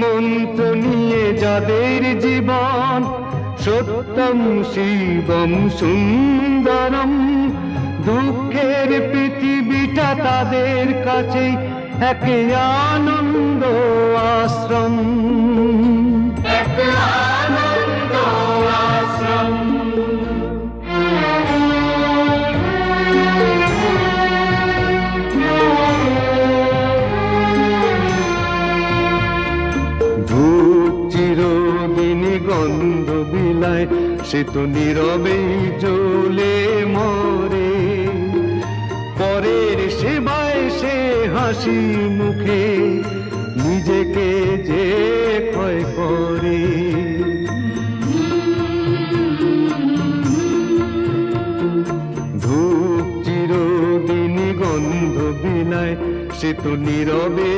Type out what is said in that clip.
মন্ত্র নিয়ে যাদের জীবন, সত্যম শিবম সুন্দরম, দুঃখের পৃথিবীটা তাদের কাছে এক আনন্দ আশ্রম, এক আনন্দ আশ্রম। ধূপ চিরদিনই গন্ধ বিলায়, সে তো নীরবেই জ্বলে মরে, পরের সেবায় সে হাসি মুখে নিজেকে যে ক্ষয় করে। ধূপ চিরদিনই গন্ধ বিলায়, সে তো নীরবে